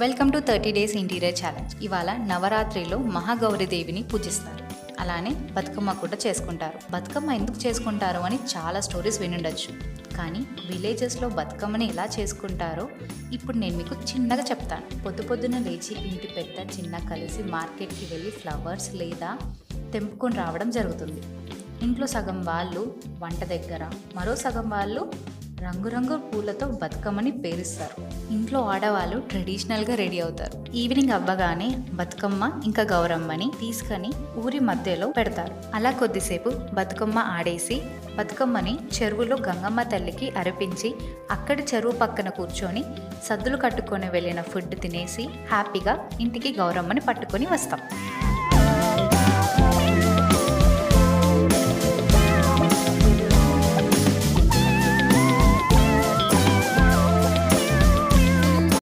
Welcome to 30 days interior challenge. ఇవాళ నవరాత్రిలో మహాగౌరీదేవిని పూజిస్తారు. అలానే బతుకమ్మ కూడా చేసుకుంటారు. బతుకమ్మ ఎందుకు చేసుకుంటారు అని చాలా స్టోరీస్ వినుండొచ్చు. కానీ విలేజెస్లో బతుకమ్మని ఎలా చేసుకుంటారో ఇప్పుడు నేను మీకు చిన్నగా చెప్తాను. పొద్దున లేచి ఇంటి పెద్ద చిన్న కలిసి మార్కెట్కి వెళ్ళి ఫ్లవర్స్ లేదా తెంపుకొని రావడం జరుగుతుంది. ఇంట్లో సగం వాళ్ళు వంట దగ్గర, మరో సగం వాళ్ళు రంగురంగు పూలతో బతుకమ్మని పేరుస్తారు. ఇంట్లో ఆడవాళ్ళు ట్రెడిషనల్గా రెడీ అవుతారు. ఈవినింగ్ అవ్వగానే బతుకమ్మ ఇంకా గౌరమ్మని తీసుకొని ఊరి మధ్యలో పెడతారు. అలా కొద్దిసేపు బతుకమ్మ ఆడేసి బతుకమ్మని చెరువులో గంగమ్మ తల్లికి అర్పించి అక్కడి చెరువు పక్కన కూర్చొని సద్దులు కట్టుకొని వెళ్ళిన ఫుడ్ తినేసి హ్యాపీగా ఇంటికి గౌరమ్మని పట్టుకొని వస్తాం.